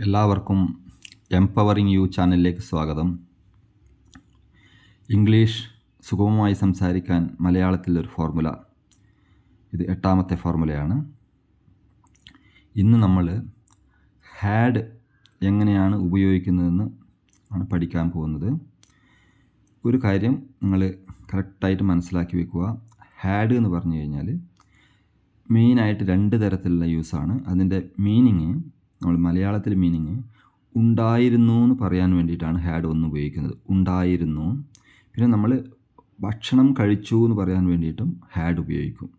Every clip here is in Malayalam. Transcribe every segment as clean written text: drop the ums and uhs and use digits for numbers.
എല്ലാവർക്കും എംപവറിംഗ് യു ചാനലിലേക്ക് സ്വാഗതം. ഇംഗ്ലീഷ് സുഗമമായി സംസാരിക്കാൻ മലയാളത്തിലൊരു ഫോർമുല. ഇത് 8ാമത്തെ ഫോർമുലയാണ്. ഇന്ന് നമ്മൾ ഹാഡ് എങ്ങനെയാണ് ഉപയോഗിക്കുന്നതെന്ന് ആണ് പഠിക്കാൻ പോകുന്നത്. ഒരു കാര്യം നിങ്ങൾ കറക്റ്റായിട്ട് മനസ്സിലാക്കി വെക്കുക. ഹാഡ് എന്ന് പറഞ്ഞു കഴിഞ്ഞാൽ മെയിനായിട്ട് 2 തരത്തിലുള്ള യൂസാണ്. അതിൻ്റെ മീനിങ് നമ്മൾ മലയാളത്തിൽ മീനിങ് ഉണ്ടായിരുന്നു എന്ന് പറയാൻ വേണ്ടിയിട്ടാണ് ഹാഡ് ഒന്ന് ഉപയോഗിക്കുന്നത്. ഉണ്ടായിരുന്നു. പിന്നെ നമ്മൾ ഭക്ഷണം കഴിച്ചു എന്ന് പറയാൻ വേണ്ടിയിട്ടും ഹാഡ് ഉപയോഗിക്കും.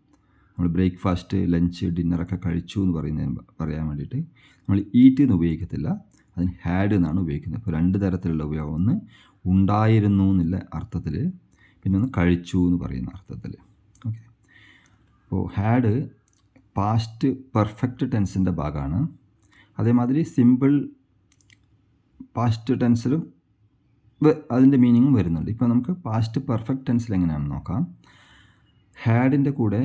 നമ്മൾ ബ്രേക്ക്ഫാസ്റ്റ്, ലഞ്ച്, ഡിന്നറൊക്കെ കഴിച്ചു എന്ന് പറയാൻ വേണ്ടിയിട്ട് നമ്മൾ ഈറ്റ് എന്ന് ഉപയോഗിക്കത്തില്ല. അതിന് ഹാഡ് എന്നാണ് ഉപയോഗിക്കുന്നത്. അപ്പോൾ 2 തരത്തിലുള്ള ഉപയോഗം. ഒന്ന് ഉണ്ടായിരുന്നു എന്നുള്ള അർത്ഥത്തിൽ, പിന്നെ ഒന്ന് കഴിച്ചു എന്ന് പറയുന്ന അർത്ഥത്തിൽ. ഓക്കെ. അപ്പോൾ ഹാഡ് പാസ്റ്റ് പെർഫെക്റ്റ് ടെൻസിൻ്റെ ഭാഗമാണ്. അതേമാതിരി സിമ്പിൾ പാസ്റ്റ് ടെൻസിലും അതിൻ്റെ മീനിങ്ങും വരുന്നുണ്ട്. ഇപ്പോൾ നമുക്ക് പാസ്റ്റ് പെർഫെക്റ്റ് ടെൻസിൽ എങ്ങനെയാണെന്ന് നോക്കാം. ഹാഡിൻ്റെ കൂടെ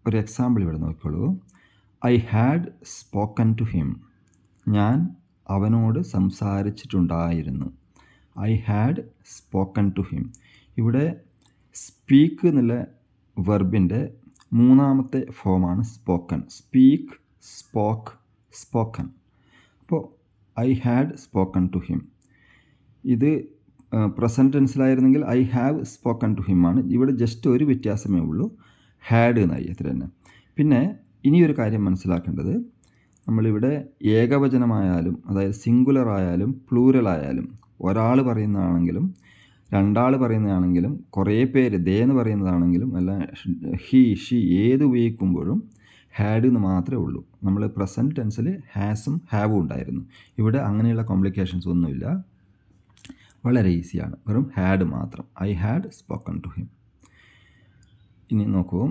ഒരു എക്സാമ്പിൾ ഇവിടെ നോക്കിക്കോളൂ. I had spoken to him. ഞാൻ അവനോട് സംസാരിച്ചിട്ടുണ്ടായിരുന്നു. I had spoken to him. ഇവിടെ സ്പീക്ക് എന്നുള്ള വെർബിൻ്റെ 3ാമത്തെ ഫോമാണ് സ്പോക്കൺ. Speak, spoke, spoken. അപ്പോൾ I had spoken to him. ഇത് പ്രസൻറ്റ് ടെൻസിലായിരുന്നെങ്കിൽ I have spoken to him ആണ്. ഇവിടെ ജസ്റ്റ് ഒരു വ്യത്യാസമേ ഉള്ളൂ, ഹാഡ് എന്നായി, അത്ര തന്നെ. പിന്നെ ഇനിയൊരു കാര്യം മനസ്സിലാക്കേണ്ടത്, നമ്മളിവിടെ ഏകവചനമായാലും, അതായത് സിംഗുലർ ആയാലും പ്ലൂറൽ ആയാലും, ഒരാൾ പറയുന്നതാണെങ്കിലും 2 ആൾ പറയുന്നതാണെങ്കിലും, കുറേ പേര് ദേ എന്ന് പറയുന്നതാണെങ്കിലും, അല്ല ഹി, ഷി, ഏത് ഉപയോഗിക്കുമ്പോഴും ഹാഡ് എന്ന് മാത്രമേ ഉള്ളൂ. നമ്മൾ പ്രസൻറ്റ് ടെൻസിൽ ഹാസും ഹാവും ഉണ്ടായിരുന്നു. ഇവിടെ അങ്ങനെയുള്ള കോംപ്ലിക്കേഷൻസ് ഒന്നുമില്ല, വളരെ ഈസിയാണ്. വെറും ഹാഡ് മാത്രം. I had spoken to him. ഇനി നോക്കൂ,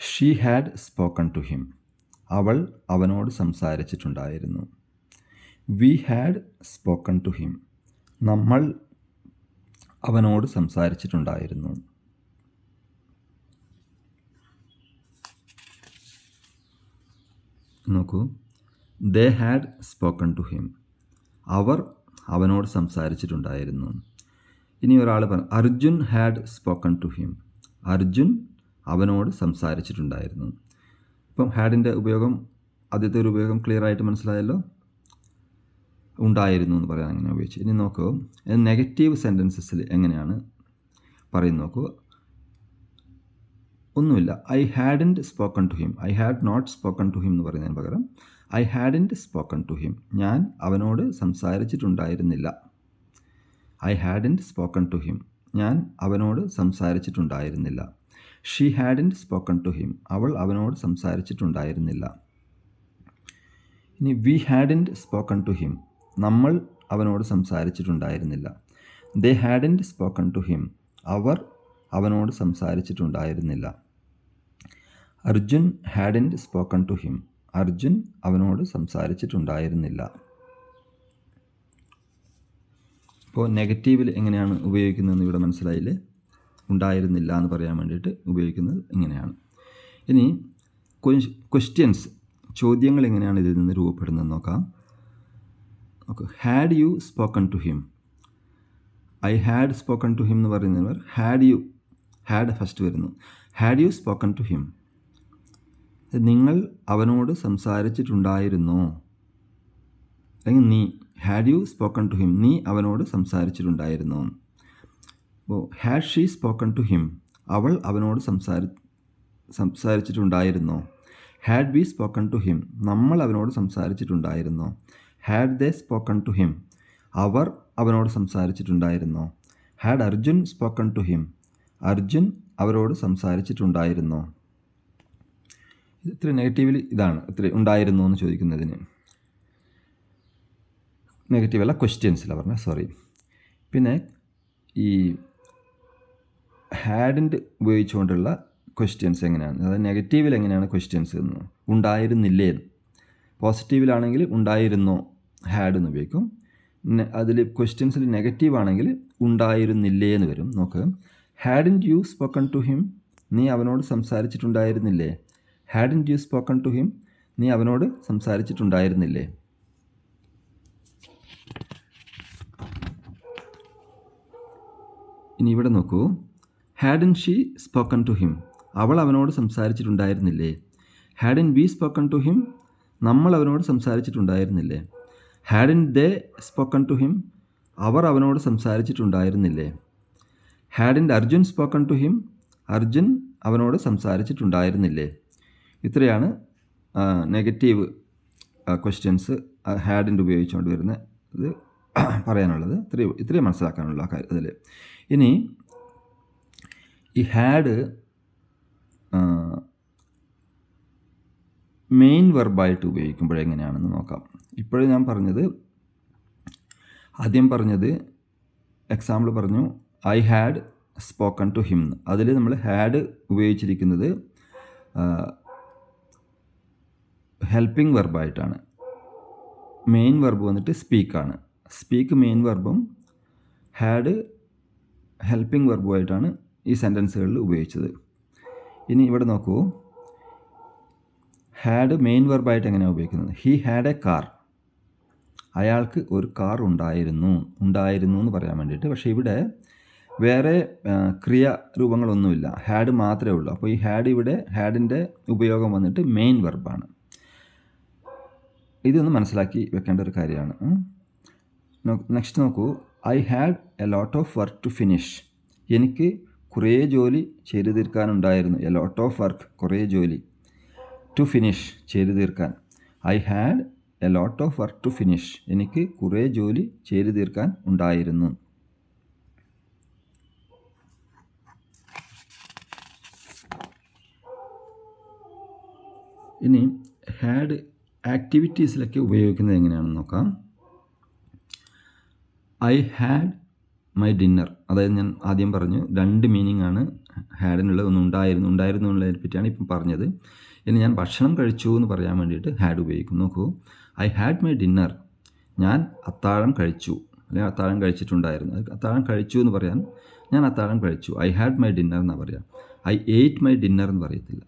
she had spoken to him. അവൾ അവനോട് സംസാരിച്ചിട്ടുണ്ടായിരുന്നു. We had spoken to him. നമ്മൾ അവനോട് സംസാരിച്ചിട്ടുണ്ടായിരുന്നു. നോക്കൂ, they had spoken to him. അവർ അവനോട് സംസാരിച്ചിട്ടുണ്ടായിരുന്നു. ഇനി ഒരാൾ പറഞ്ഞു, Arjun had spoken to him. Arjun അവനോട് സംസാരിച്ചിട്ടുണ്ടായിരുന്നു. ഇപ്പം ഹാഡിൻ്റെ ഉപയോഗം, ആദ്യത്തെ ഒരു ഉപയോഗം ക്ലിയർ ആയിട്ട് മനസ്സിലായല്ലോ. ഉണ്ടായിരുന്നു എന്ന് പറയാൻ അങ്ങനെ ഉപയോഗിച്ചു. ഇനി നോക്കൂ, നെഗറ്റീവ് സെൻറ്റൻസസിൽ എങ്ങനെയാണ് പറയുന്നത് നോക്കൂ. ഒന്നുമില്ല, I hadn't spoken to him. I had not spoken to him എന്ന് പറയുന്നതിന് പകരം I hadn't spoken to him. ഞാൻ അവനോട് സംസാരിച്ചിട്ടുണ്ടായിരുന്നില്ല. I hadn't spoken to him. ഞാൻ അവനോട് സംസാരിച്ചിട്ടുണ്ടായിരുന്നില്ല. She hadn't spoken to him. അവൾ അവനോട് സംസാരിച്ചിട്ടുണ്ടായിരുന്നില്ല. ഇനി we hadn't spoken to him. നമ്മൾ അവനോട് സംസാരിച്ചിട്ടുണ്ടായിരുന്നില്ല. They hadn't spoken to him. അവർ അവനോട് സംസാരിച്ചിട്ടുണ്ടായിരുന്നില്ല. Arjun hadn't spoken to him. Arjun അവനോട് സംസാരിച്ചിട്ടുണ്ടായിരുന്നില്ല. ഇപ്പോൾ നെഗറ്റീവിൽ എങ്ങനെയാണ് ഉപയോഗിക്കുന്നതെന്ന് ഇവിടെ മനസ്സിലായില്ലേ. ഉണ്ടായിരുന്നില്ല എന്ന് പറയാൻ വേണ്ടിയിട്ട് ഉപയോഗിക്കുന്നത് ഇങ്ങനെയാണ്. ഇനി ക്വസ്റ്റ്യൻസ്, ചോദ്യങ്ങൾ എങ്ങനെയാണ് ഇതിൽ നിന്ന് രൂപപ്പെടുന്നതെന്ന് നോക്കാം. Okay, had you spoken to him. I had spoken to him എന്ന് പറയുന്നവർ ഹാഡ് യു, ഹാഡ് ഫസ്റ്റ് വരുന്നു. Had you spoken to him. നിങ്ങൾ അവനോട് സംസാരിച്ചിട്ടുണ്ടായിരുന്നോ, അല്ലെങ്കിൽ നീ. Had you spoken to him. നീ അവനോട് സംസാരിച്ചിട്ടുണ്ടായിരുന്നോ. അപ്പോൾ had she spoken to him. അവൾ അവനോട് സംസാരിച്ചിട്ടുണ്ടായിരുന്നോ. Had we spoken to him. നമ്മൾ അവനോട് സംസാരിച്ചിട്ടുണ്ടായിരുന്നോ. Had they spoken to him. അവർ അവനോട് സംസാരിച്ചിട്ടുണ്ടായിരുന്നോ. Had Arjun spoken to him. Arjun അവരോട് സംസാരിച്ചിട്ടുണ്ടായിരുന്നോ. ഇത്ര നെഗറ്റീവിൽ ഇതാണ്, ഇത്ര ഉണ്ടായിരുന്നോ എന്ന് ചോദിക്കുന്നതിന്. നെഗറ്റീവ് അല്ല, ക്വസ്റ്റ്യൻസിലാണ് പറഞ്ഞത്, സോറി. പിന്നെ ഈ ഹാഡിൻ്റെ ഉപയോഗിച്ചുകൊണ്ടുള്ള ക്വസ്റ്റ്യൻസ് എങ്ങനെയാണ്, അതായത് നെഗറ്റീവിൽ എങ്ങനെയാണ് ക്വസ്റ്റ്യൻസ് എന്ന്. ഉണ്ടായിരുന്നില്ലേ. പോസിറ്റീവിലാണെങ്കിൽ ഉണ്ടായിരുന്നോ, ഹാഡ് എന്ന് ഉപയോഗിക്കും. അതിൽ ക്വസ്റ്റ്യൻസിൽ നെഗറ്റീവ് ആണെങ്കിൽ ഉണ്ടായിരുന്നില്ലേ എന്ന് വരും. നോക്ക്, hadn't you spoken to him. നീ അവനോട് സംസാരിച്ചിട്ടുണ്ടായിരുന്നില്ലേ. Hadn't you spoken to him? നീ അവനോട് സംസാരിച്ചിട്ടുണ്ടായിരുന്നില്ലേ? ഇനി ഇവിടെ നോക്കൂ, hadn't she spoken to him? അവൾ അവനോട് സംസാരിച്ചിട്ടുണ്ടായിരുന്നില്ലേ? Hadn't we spoken to him? നമ്മൾ അവനോട് സംസാരിച്ചിട്ടുണ്ടായിരുന്നില്ലേ? Hadn't they spoken to him? അവർ അവനോട് സംസാരിച്ചിട്ടുണ്ടായിരുന്നില്ലേ? Hadn't Arjun spoken to him? Arjun അവനോട് സംസാരിച്ചിട്ടുണ്ടായിരുന്നില്ലേ? ഇത്രയാണ് നെഗറ്റീവ് ക്വസ്റ്റ്യൻസ് ഹാഡിൻ്റെ ഉപയോഗിച്ചുകൊണ്ട് വരുന്ന ഇത് പറയാനുള്ളത്. ഇത്രയും മനസ്സിലാക്കാനുള്ള ഇതിൽ. ഇനി ഈ ഹാഡ് മെയിൻ വെർബായിട്ട് ഉപയോഗിക്കുമ്പോഴെങ്ങനെയാണെന്ന് നോക്കാം. ഇപ്പോഴും ഞാൻ ആദ്യം പറഞ്ഞത് എക്സാമ്പിൾ പറഞ്ഞു, I had spoken to him. അതിൽ നമ്മൾ ഹാഡ് ഉപയോഗിച്ചിരിക്കുന്നത് ഹെൽപ്പിംഗ് വെർബായിട്ടാണ്. മെയിൻ വെർബ് വന്നിട്ട് സ്പീക്കാണ്. സ്പീക്ക് മെയിൻ വെർബും ഹാഡ് ഹെൽപ്പിംഗ് വെർബുമായിട്ടാണ് ഈ സെൻറ്റൻസുകളിൽ ഉപയോഗിച്ചത്. ഇനി ഇവിടെ നോക്കൂ, ഹാഡ് മെയിൻ വെർബായിട്ട് എങ്ങനെയാണ് ഉപയോഗിക്കുന്നത്? He had A car. അയാൾക്ക് ഒരു കാർ ഉണ്ടായിരുന്നു എന്ന് പറയാൻ വേണ്ടിയിട്ട്. പക്ഷേ ഇവിടെ വേറെ ക്രിയാരൂപങ്ങളൊന്നുമില്ല, ഹാഡ് മാത്രമേ ഉള്ളൂ. അപ്പോൾ ഈ ഹാഡിൻ്റെ ഉപയോഗം വന്നിട്ട് മെയിൻ വെർബാണ്. ഇതൊന്ന് മനസ്സിലാക്കി വെക്കേണ്ട ഒരു കാര്യമാണ്. നെക്സ്റ്റ് നോക്കൂ, I had a lot of work to finish. എനിക്ക് കുറേ ജോലി ചെയ്തു തീർക്കാനുണ്ടായിരുന്നു. എ ലോട്ട് ഓഫ് വർക്ക്, കുറേ ജോലി. ടു ഫിനിഷ്, ചെയ്തു തീർക്കാൻ. I had a lot of work to finish. എനിക്ക് കുറേ ജോലി ചെയ്തു തീർക്കാൻ ഉണ്ടായിരുന്നു. ഇനി ഹാഡ് ആക്ടിവിറ്റീസിലൊക്കെ ഉപയോഗിക്കുന്നത് എങ്ങനെയാണെന്ന് നോക്കാം. I had my dinner. അതായത് ഞാൻ ആദ്യം പറഞ്ഞു 2 മീനിങ് ആണ് ഹാഡിനുള്ളത്. ഒന്ന് ഉണ്ടായിരുന്നു എന്നുള്ളതിനെ പറ്റിയാണ് ഇപ്പം പറഞ്ഞത്. ഇനി ഞാൻ ഭക്ഷണം കഴിച്ചു എന്ന് പറയാൻ വേണ്ടിയിട്ട് ഹാഡ് ഉപയോഗിക്കും. നോക്കൂ, ഐ ഹാഡ് മൈ ഡിന്നർ. ഞാൻ അത്താഴം കഴിച്ചു, അല്ലെങ്കിൽ അത്താഴം കഴിച്ചിട്ടുണ്ടായിരുന്നു. അത്താഴം കഴിച്ചു എന്ന് പറയാൻ ഞാൻ അത്താഴം കഴിച്ചു. ഐ ഹാഡ് മൈ ഡിന്നർ എന്നാണ് പറയുക. ഐ എയ്റ്റ് മൈ ഡിന്നർ എന്ന് പറയത്തില്ല.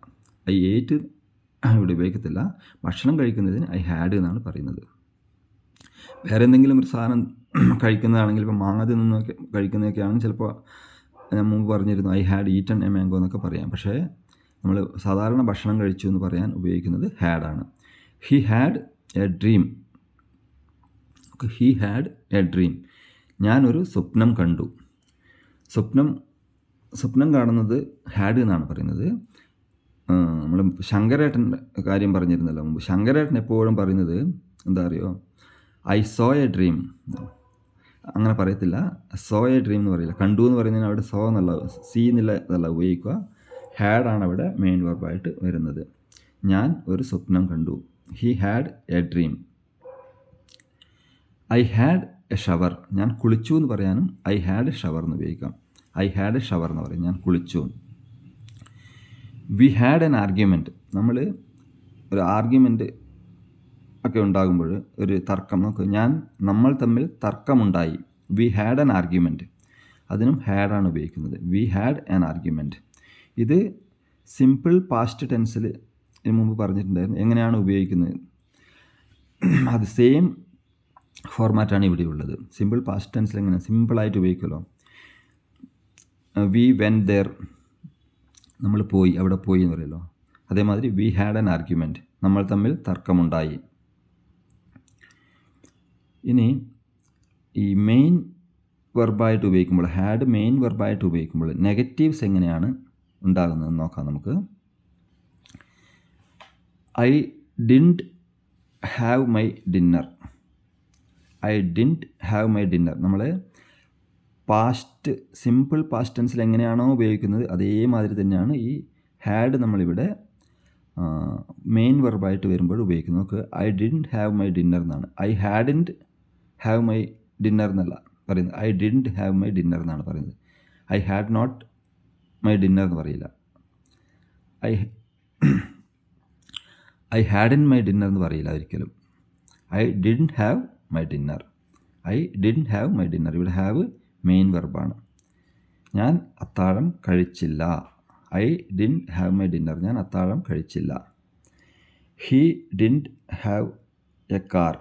ഐ എയ്റ്റ് ഇവിടെ ഉപയോഗിക്കത്തില്ല. ഭക്ഷണം കഴിക്കുന്നതിന് ഐ ഹാഡ് എന്നാണ് പറയുന്നത്. വേറെ എന്തെങ്കിലും ഒരു സാധനം കഴിക്കുന്നതാണെങ്കിൽ, ഇപ്പോൾ മാങ്ങ തിന്നൊക്കെ കഴിക്കുന്നതൊക്കെ ആണെങ്കിൽ ചിലപ്പോൾ ഞാൻ മുമ്പ് പറഞ്ഞിരുന്നു I had eaten A mango എന്നൊക്കെ പറയാം. പക്ഷേ നമ്മൾ സാധാരണ ഭക്ഷണം കഴിച്ചു എന്ന് പറയാൻ ഉപയോഗിക്കുന്നത് ഹാഡാണ്. He had a dream. He had a dream. ഞാനൊരു സ്വപ്നം കണ്ടു. സ്വപ്നം കാണുന്നത് ഹാഡ് എന്നാണ് പറയുന്നത്. നമ്മൾ ശങ്കരേട്ടൻ്റെ കാര്യം പറഞ്ഞിരുന്നല്ലോ മുമ്പ്. ശങ്കരേട്ടൻ എപ്പോഴും പറയുന്നത് എന്താ അറിയോ, ഐ സോ എ ഡ്രീം. അങ്ങനെ പറയത്തില്ല, സോ എ ഡ്രീം എന്ന് പറയില്ല. കണ്ടു എന്ന് പറയുന്നതിന് അവിടെ സോ എന്നുള്ള സി എന്നല്ല ഉപയോഗിക്കുക. ഹാഡാണ് അവിടെ മെയിൻ വെർബായിട്ട് വരുന്നത്. ഞാൻ ഒരു സ്വപ്നം കണ്ടു. He had a dream. I had A shower. ഞാൻ കുളിച്ചു എന്ന് പറയാനും ഐ ഹാഡ് എ ഷവർ എന്ന് ഉപയോഗിക്കാം. ഐ ഹാഡ് എ ഷവർ എന്ന് പറയും, ഞാൻ കുളിച്ചു. We had an argument. നമ്മൾ ഒരു ആർഗ്യുമെൻറ്റ് ഒക്കെ ഉണ്ടാകുമ്പോൾ ഒരു തർക്കം, നമ്മൾ തമ്മിൽ തർക്കമുണ്ടായി. We had an argument. അതിനും ഹാഡാണ് ഉപയോഗിക്കുന്നത്. We had an argument. ഇത് സിമ്പിൾ പാസ്റ്റ് ടെൻസിൽ മുമ്പ് പറഞ്ഞിട്ടുണ്ടായിരുന്നു എങ്ങനെയാണ് ഉപയോഗിക്കുന്നത്. അത് സെയിം ഫോർമാറ്റാണ് ഇവിടെ ഉള്ളത്. സിമ്പിൾ പാസ്റ്റ് ടെൻസിൽ എങ്ങനെ സിമ്പിളായിട്ട് ഉപയോഗിക്കുമല്ലോ. വി വെൻ ദെയർ, നമ്മൾ പോയി, അവിടെ പോയി എന്ന് പറയുമല്ലോ. അതേമാതിരി വി ഹാഡ് എൻ ആർഗ്യുമെൻറ്റ്, നമ്മൾ തമ്മിൽ തർക്കമുണ്ടായി. ഇനി ഈ മെയിൻ വെർബായിട്ട് ഉപയോഗിക്കുമ്പോൾ, ഹാഡ് മെയിൻ വെർബായിട്ട് ഉപയോഗിക്കുമ്പോൾ നെഗറ്റീവ്സ് എങ്ങനെയാണ് ഉണ്ടാകുന്നതെന്ന് നോക്കാം നമുക്ക്. I didn't have my dinner. I didn't have my dinner. നമ്മൾ പാസ്റ്റ് സിമ്പിൾ പാസ്റ്റ് ടെൻസിൽ എങ്ങനെയാണോ ഉപയോഗിക്കുന്നത് അതേമാതിരി തന്നെയാണ് ഈ ഹാഡ് നമ്മളിവിടെ മെയിൻ വെർബായിട്ട് വരുമ്പോൾ ഉപയോഗിക്കുന്നത്. നമുക്ക് I didn't have my dinner എന്നാണ്. I hadn't have my dinner എന്നല്ല പറയുന്നത്. I didn't have my dinner എന്നാണ് പറയുന്നത്. I had not my dinner എന്ന് പറയില്ല. ഐ ഹാഡിൻ മൈ ഡിന്നർ എന്ന് പറയില്ല ഒരിക്കലും. I didn't have my dinner. I didn't have my dinner. ഇവിടെ ഹാവ് മെയിൻ വെർബാണ്. ഞാൻ അത്താഴം കഴിച്ചില്ല. I didn't have my dinner. ഞാൻ അത്താഴം കഴിച്ചില്ല. He didn't have a car.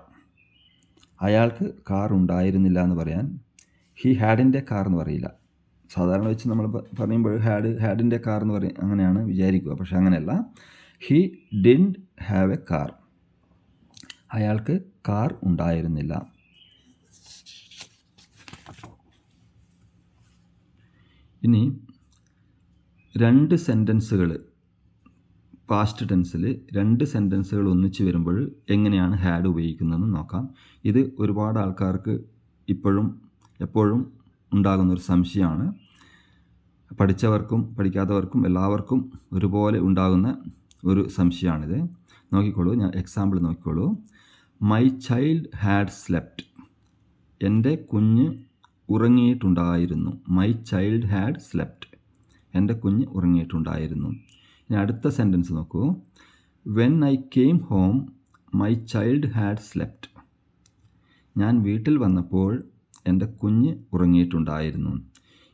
അയാൾക്ക് കാർ ഉണ്ടായിരുന്നില്ല എന്ന് പറയാൻ ഹീ ഹാഡിൻ്റെ കാർ എന്ന് പറയില്ല. സാധാരണ വെച്ച് നമ്മൾ പറയുമ്പോൾ ഹാഡിൻ്റെ കാർ എന്ന് പറയും, അങ്ങനെയാണ് വിചാരിക്കുക. പക്ഷെ അങ്ങനെയല്ല. He didn't have a car. അയാൾക്ക് കാർ ഉണ്ടായിരുന്നില്ല. ഇനി രണ്ട് സെൻറ്റൻസുകൾ പാസ്റ്റ് ടെൻസിൽ രണ്ട് സെൻറ്റൻസുകൾ ഒന്നിച്ച് വരുമ്പോൾ എങ്ങനെയാണ് ഹാഡ് ഉപയോഗിക്കുന്നതെന്ന് നോക്കാം. ഇത് ഒരുപാട് ആൾക്കാർക്ക് എപ്പോഴും ഉണ്ടാകുന്നൊരു സംശയമാണ്. പഠിച്ചവർക്കും പഠിക്കാത്തവർക്കും എല്ലാവർക്കും ഒരുപോലെ ഉണ്ടാകുന്ന ഒരു സംശയമാണിത്. നോക്കിക്കോളൂ, ഞാൻ എക്സാമ്പിൾ നോക്കിക്കോളൂ. My child had slept. എൻ്റെ കുഞ്ഞ് ഉറങ്ങിയിട്ടുണ്ടായിരുന്നു. My child had slept. എൻ്റെ കുഞ്ഞ് ഉറങ്ങിയിട്ടുണ്ടായിരുന്നു. ഇനി അടുത്ത സെൻറ്റൻസ് നോക്കൂ. When I came home my child had slept. ഞാൻ വീട്ടിൽ വന്നപ്പോൾ എൻ്റെ കുഞ്ഞ് ഉറങ്ങിയിട്ടുണ്ടായിരുന്നു.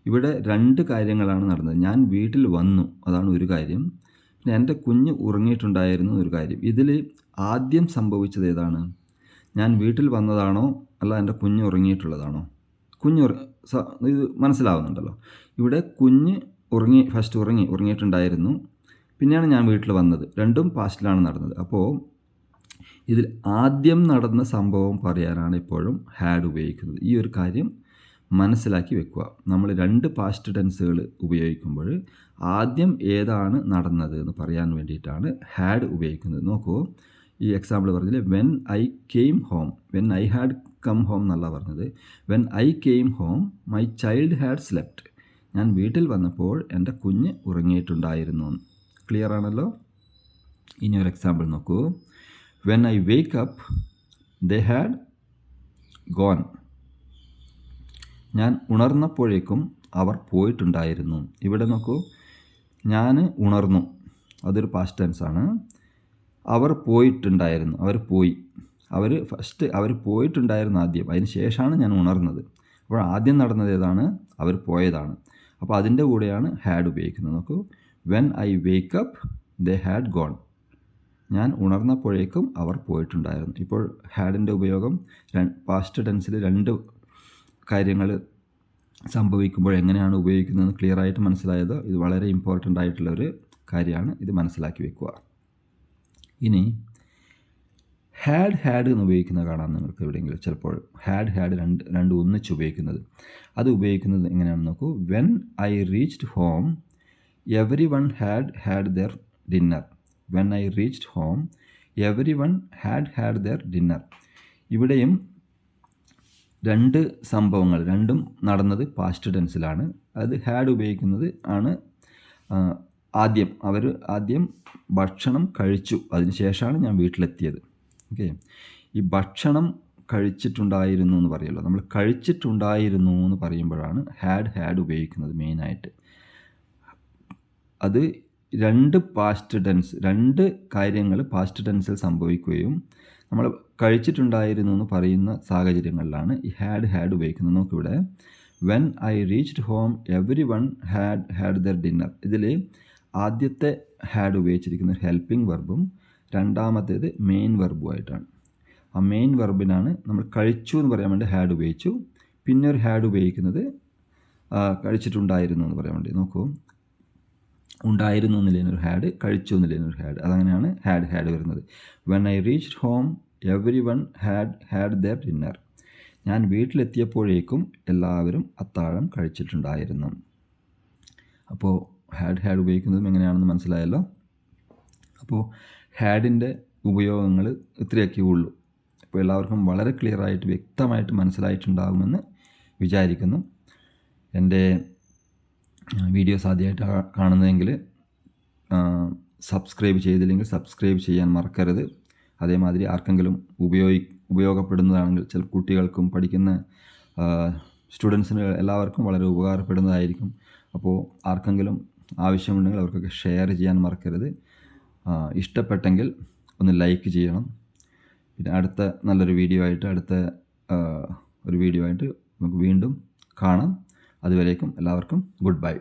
ഇവിടെ രണ്ട് കാര്യങ്ങളാണ് നടന്നത്. ഞാൻ വീട്ടിൽ വന്നു, അതാണ് ഒരു കാര്യം. പിന്നെ എൻ്റെ കുഞ്ഞ് ഉറങ്ങിയിട്ടുണ്ടായിരുന്നു ഒരു കാര്യം. ഇതിൽ ആദ്യം സംഭവിച്ചത് ഏതാണ്? ഞാൻ വീട്ടിൽ വന്നതാണോ അല്ല എൻ്റെ കുഞ്ഞ് ഉറങ്ങിയിട്ടുള്ളതാണോ? ഇത് മനസ്സിലാവുന്നുണ്ടല്ലോ. ഇവിടെ കുഞ്ഞ് ഫസ്റ്റ് ഉറങ്ങിയിട്ടുണ്ടായിരുന്നു, പിന്നെയാണ് ഞാൻ വീട്ടിൽ വന്നത്. രണ്ടും പാസ്റ്റിലാണ് നടന്നത്. അപ്പോൾ ഇതിൽ ആദ്യം നടന്ന സംഭവം പറയാനാണ് എപ്പോഴും ഹാഡ് ഉപയോഗിക്കുന്നത്. ഈ ഒരു കാര്യം മനസ്സിലാക്കി വെക്കുക. നമ്മൾ രണ്ട് പാസ്റ്റ് ടെൻസുകൾ ഉപയോഗിക്കുമ്പോൾ ആദ്യം ഏതാണ് നടന്നത് എന്ന് പറയാൻ വേണ്ടിയിട്ടാണ് ഹാഡ് ഉപയോഗിക്കുന്നത്. നോക്കൂ, ഈ എക്സാമ്പിൾ പറഞ്ഞതിൽ when I came home, when I had come home എന്നല്ല പറഞ്ഞത്. When I came home my child had slept. ഞാൻ വീട്ടിൽ വന്നപ്പോൾ എൻ്റെ കുഞ്ഞ് ഉറങ്ങിയിട്ടുണ്ടായിരുന്നു. ക്ലിയർ ആണല്ലോ? ഇനി ഒരു എക്സാമ്പിൾ നോക്കൂ. When I wake up they had gone. ഞാൻ ഉണർന്നപ്പോഴേക്കും അവർ പോയിട്ടുണ്ടായിരുന്നു. ഇവിടെ നോക്കൂ, ഞാൻ ഉണർന്നു, അതൊരു പാസ്റ്റ് ടെൻസ് ആണ്. അവർ പോയിട്ടുണ്ടായിരുന്നു, അവർ പോയിട്ടുണ്ടായിരുന്നു ആദ്യം, അതിന് ശേഷമാണ് ഞാൻ ഉണർന്നത്. അപ്പോൾ ആദ്യം നടന്നത് ഏതാണ്? അവർ പോയതാണ്. അപ്പോൾ അതിൻ്റെ കൂടെയാണ് ഹാഡ് ഉപയോഗിക്കുന്നത്. നോക്കൂ, when I wake up they had gone. ഞാൻ ഉണർന്നപ്പോഴേക്കും അവർ പോയിട്ടുണ്ടായിരുന്നു. ഇപ്പോൾ ഹാഡിൻ്റെ ഉപയോഗം പാസ്റ്റ് ടെൻസിൽ രണ്ട് കാര്യങ്ങൾ സംഭവിക്കുമ്പോൾ എങ്ങനെയാണ് ഉപയോഗിക്കുന്നതെന്ന് ക്ലിയർ ആയിട്ട് മനസ്സിലായത്. ഇത് വളരെ ഇമ്പോർട്ടൻ്റ് ആയിട്ടുള്ളൊരു കാര്യമാണ്. ഇത് മനസ്സിലാക്കി വെക്കുക. ഇനി ഹാഡ് എന്ന് ഉപയോഗിക്കുന്നത് കാണാം നിങ്ങൾക്ക് എവിടെയെങ്കിലും. ചിലപ്പോൾ ഹാഡ് രണ്ട് ഒന്നിച്ച് ഉപയോഗിക്കുന്നത്. അത് ഉപയോഗിക്കുന്നത് എങ്ങനെയാണെന്ന് നോക്കൂ. When I reached home everyone had their dinner. When I reached home everyone had their dinner. ഇവിടെയും രണ്ട് സംഭവങ്ങൾ രണ്ടും നടന്നത് പാസ്റ്റ് ടെൻസിലാണ്. അത് ഹാഡ് ഉപയോഗിക്കുന്നത് ആണ് അവർ ആദ്യം ഭക്ഷണം കഴിച്ചു, അതിനുശേഷമാണ് ഞാൻ വീട്ടിലെത്തിയത്. ഓക്കെ, ഈ ഭക്ഷണം കഴിച്ചിട്ടുണ്ടായിരുന്നു എന്ന് പറയുമല്ലോ. നമ്മൾ കഴിച്ചിട്ടുണ്ടായിരുന്നു എന്ന് പറയുമ്പോഴാണ് ഹാഡ് ഉപയോഗിക്കുന്നത് മെയിനായിട്ട്. അത് രണ്ട് കാര്യങ്ങൾ പാസ്റ്റ് ടെൻസിൽ സംഭവിക്കുകയും നമ്മൾ കഴിച്ചിട്ടുണ്ടായിരുന്നു എന്ന് പറയുന്ന സാഹചര്യങ്ങളിലാണ് ഈ ഹാഡ് ഉപയോഗിക്കുന്നത്. നോക്കിവിടെ, when I reached home everyone had their dinner. ഇതിൽ ആദ്യത്തെ ഹാഡ് ഉപയോഗിച്ചിരിക്കുന്ന ഹെൽപ്പിംഗ് വെർബും രണ്ടാമത്തേത് മെയിൻ വെർബുമായിട്ടാണ്. ആ മെയിൻ വെർബിനാണ് നമ്മൾ കഴിച്ചു എന്ന് പറയാൻ വേണ്ടി ഹാഡ് ഉപയോഗിച്ചു. പിന്നെ ഒരു ഹാഡ് ഉപയോഗിക്കുന്നത് കഴിച്ചിട്ടുണ്ടായിരുന്നു എന്ന് പറയാൻ വേണ്ടി. നോക്കൂ, ഉണ്ടായിരുന്നു എന്നുള്ളതിനൊരു ഹാഡ്, കഴിച്ചു എന്നുള്ളതിനൊരു ഹാഡ്. അതങ്ങനെയാണ് ഹാഡ് വരുന്നത്. When I reached home everyone had their dinner. ഞാൻ വീട്ടിലെത്തിയപ്പോഴേക്കും എല്ലാവരും അത്താഴം കഴിച്ചിട്ടുണ്ടായിരുന്നു. അപ്പോൾ ഹാഡ് ഉപയോഗിക്കുന്നതും എങ്ങനെയാണെന്ന് മനസ്സിലായല്ലോ. അപ്പോൾ ഹാഡിൻ്റെ ഉപയോഗങ്ങൾ ഇത്രയൊക്കെ ഉള്ളൂ. അപ്പോൾ എല്ലാവർക്കും വളരെ ക്ലിയർ ആയിട്ട് വ്യക്തമായിട്ട് മനസ്സിലായിട്ടുണ്ടാകുമെന്ന് വിചാരിക്കുന്നു. എൻ്റെ വീഡിയോസ് ആദ്യമായിട്ട് കാണുന്നതെങ്കിൽ സബ്സ്ക്രൈബ് ചെയ്തില്ലെങ്കിൽ സബ്സ്ക്രൈബ് ചെയ്യാൻ മറക്കരുത്. അതേമാതിരി ആർക്കെങ്കിലും ഉപയോഗപ്പെടുന്നതാണെങ്കിൽ ചില കുട്ടികൾക്കും പഠിക്കുന്ന സ്റ്റുഡൻസിന് എല്ലാവർക്കും വളരെ ഉപകാരപ്പെടുന്നതായിരിക്കും. അപ്പോൾ ആർക്കെങ്കിലും ആവശ്യമുണ്ടെങ്കിൽ അവർക്കൊക്കെ ഷെയർ ചെയ്യാൻ മറക്കരുത്. ഇഷ്ടപ്പെട്ടെങ്കിൽ ഒന്ന് ലൈക്ക് ചെയ്യണം. പിന്നെ അടുത്ത നല്ലൊരു വീഡിയോ ആയിട്ട് നമുക്ക് വീണ്ടും കാണാം. അതുവരേക്കും എല്ലാവർക്കും ഗുഡ് ബൈ.